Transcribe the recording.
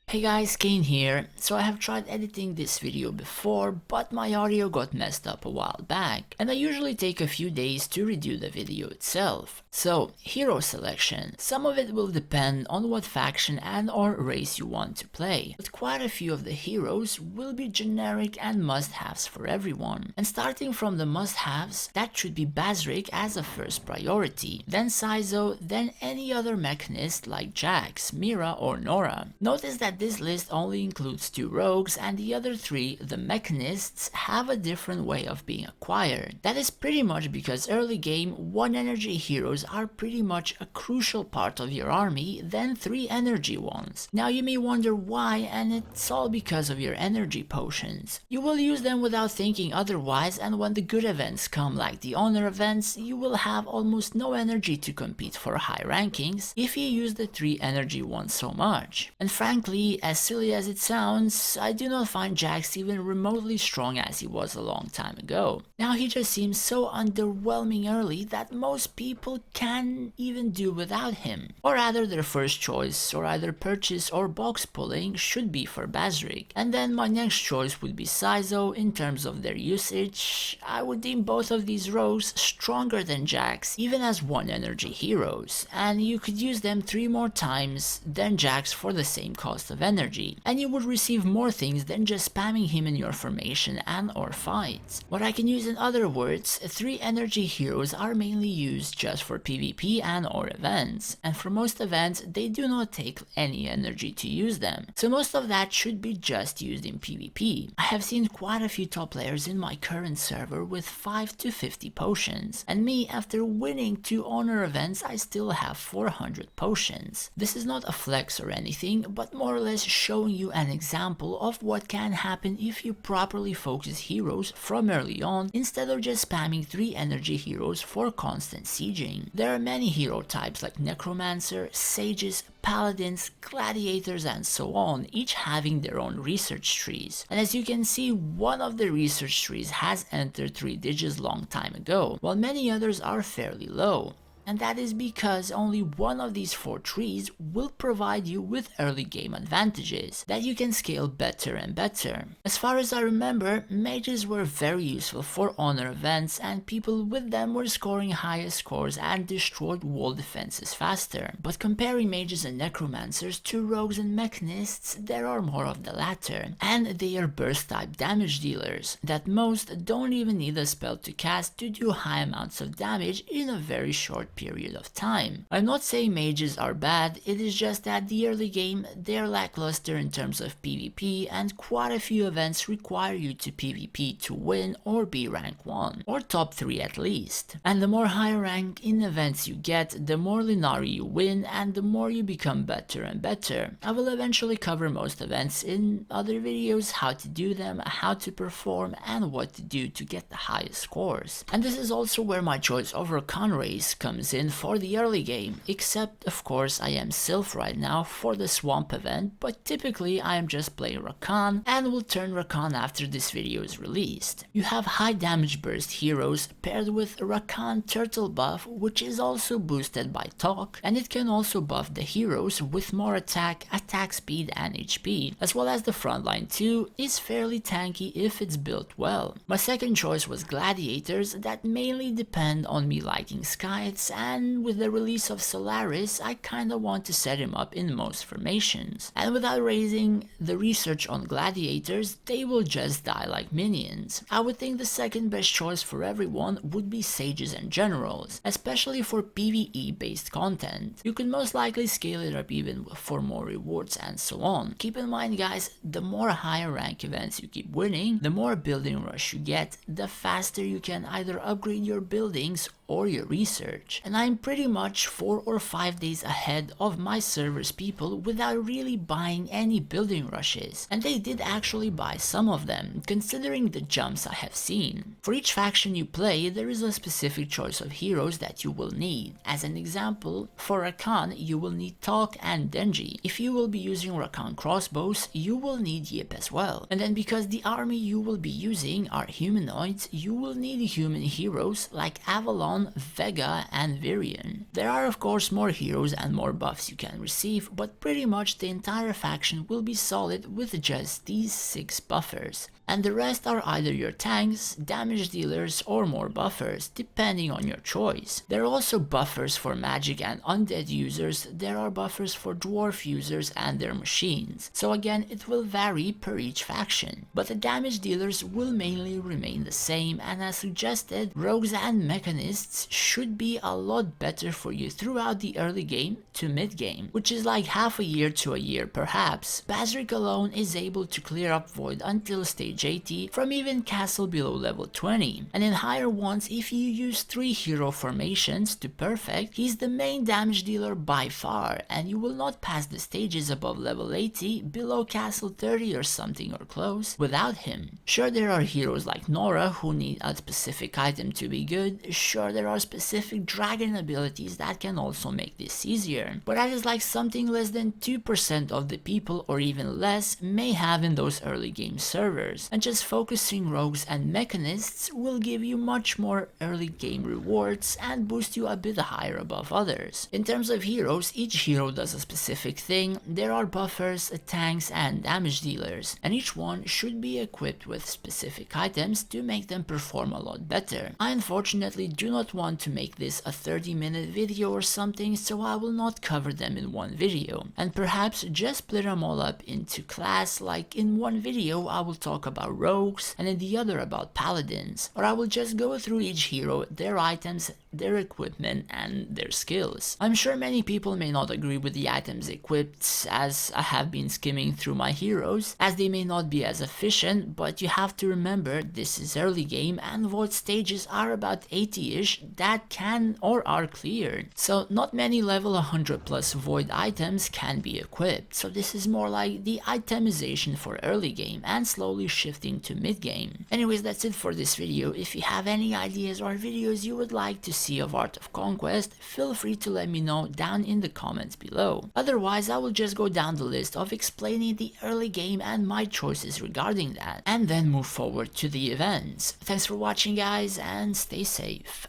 Hey guys, Kane here. So I have tried editing this video before, but my audio got messed up a while back, and I usually take a few days to redo the video itself. So, hero selection. Some of it will depend on what faction and or race you want to play, but quite a few of the heroes will be generic and must-haves for everyone. And starting from the must-haves, that should be Basric as a first priority, then Saizo, then any other mechanist like Jax, Mira or Nora. Notice that this list only includes 2 rogues, and the other 3, the mechanists, have a different way of being acquired. That is pretty much because early game 1 energy heroes are pretty much a crucial part of your army, then 3 energy ones. Now you may wonder why, and it's all because of your energy potions. You will use them without thinking otherwise, and when the good events come like the honor events, you will have almost no energy to compete for high rankings if you use the 3 energy ones so much. And frankly, as silly as it sounds, I do not find Jax even remotely strong as he was a long time ago. Now he just seems so underwhelming early that most people can even do without him. Or rather, their first choice, or either purchase or box pulling, should be for Basric. And then my next choice would be Saizo. In terms of their usage, I would deem both of these rogues stronger than Jax, even as 1 energy heroes, and you could use them 3 more times than Jax for the same cost of energy, and you would receive more things than just spamming him in your formation and or fights. What I can use in other words, 3 energy heroes are mainly used just for PvP and or events, and for most events they do not take any energy to use them, so most of that should be just used in PvP. I have seen quite a few top players in my current server with 5 to 50 potions, and me, after winning 2 honor events, I still have 400 potions. This is not a flex or anything, but more or less showing you an example of what can happen if you properly focus heroes from early on instead of just spamming 3 energy heroes for constant sieging. There are many hero types like Necromancer, Sages, Paladins, Gladiators and so on, each having their own research trees. And as you can see, one of the research trees has entered 3 digits long time ago, while many others are fairly low. And that is because only one of these 4 trees will provide you with early game advantages that you can scale better and better. As far as I remember, mages were very useful for honor events, and people with them were scoring higher scores and destroyed wall defenses faster. But comparing mages and necromancers to rogues and mechanists, there are more of the latter, and they are burst type damage dealers that most don't even need a spell to cast to do high amounts of damage in a very short period of time. I'm not saying mages are bad, it is just that the early game they're lackluster in terms of PvP, and quite a few events require you to PvP to win or be rank 1, or top 3 at least. And the more higher rank in events you get, the more Linari you win and the more you become better and better. I will eventually cover most events in other videos, how to do them, how to perform, and what to do to get the highest scores. And this is also where my choice of Rakan race comes in for the early game, except of course I am Sylph right now for the Swamp event, but typically I am just playing Rakan and will turn Rakan after this video is released. You have high damage burst heroes paired with Rakan turtle buff, which is also boosted by talk, and it can also buff the heroes with more attack speed and HP, as well as the frontline too is fairly tanky if it's built well. My second choice was Gladiators that mainly depend on me liking Scythes, and with the release of Solaris, I kinda want to set him up in most formations. And without raising the research on Gladiators, they will just die like minions. I would think the second best choice for everyone would be Sages and Generals, especially for PvE based content. You can most likely scale it up even for more rewards and so on. Keep in mind guys, the more higher rank events you keep winning, the more building rush you get, the faster you can either upgrade your buildings or your research. And I'm pretty much 4 or 5 days ahead of my server's people without really buying any building rushes, and they did actually buy some of them, considering the jumps I have seen. For each faction you play, there is a specific choice of heroes that you will need. As an example, for Rakan you will need Talk and Denji. If you will be using Rakan crossbows, you will need Yip as well. And then because the army you will be using are humanoids, you will need human heroes like Avalon, Vega and and Virion. There are of course more heroes and more buffs you can receive, but pretty much the entire faction will be solid with just these 6 buffers. And the rest are either your tanks, damage dealers, or more buffers, depending on your choice. There are also buffers for magic and undead users, there are buffers for dwarf users and their machines. So again, it will vary per each faction. But the damage dealers will mainly remain the same, and as suggested, rogues and mechanists should be a lot better for you throughout the early game to mid game, which is like half a year to a year perhaps. Basric alone is able to clear up Void until stage 80 from even castle below level 20, and in higher ones if you use 3 hero formations to perfect, he's the main damage dealer by far, and you will not pass the stages above level 80 below castle 30 or something or close without him. Sure, there are heroes like Nora who need a specific item to be good, sure there are specific dragon abilities that can also make this easier, but that is like something less than 2% of the people or even less may have in those early game servers, and just focusing rogues and mechanists will give you much more early game rewards and boost you a bit higher above others. In terms of heroes, each hero does a specific thing, there are buffers, tanks and damage dealers, and each one should be equipped with specific items to make them perform a lot better. I unfortunately do not want to make this a 30-minute video or something, so I will not cover them in one video, and perhaps just split them all up into class, like in one video I will talk about rogues and in the other about paladins, or I will just go through each hero, their items, their equipment and their skills. I'm sure many people may not agree with the items equipped, as I have been skimming through my heroes, as they may not be as efficient, but you have to remember this is early game and Void stages are about 80ish that can or are cleared, so not many level 100 plus Void items can be equipped, so this is more like the itemization for early game and slowly shifting to mid game. Anyways, that's it for this video. If you have any ideas or videos you would like to see of Art of Conquest, feel free to let me know down in the comments below. Otherwise, I will just go down the list of explaining the early game and my choices regarding that, and then move forward to the events. Thanks for watching guys, and stay safe.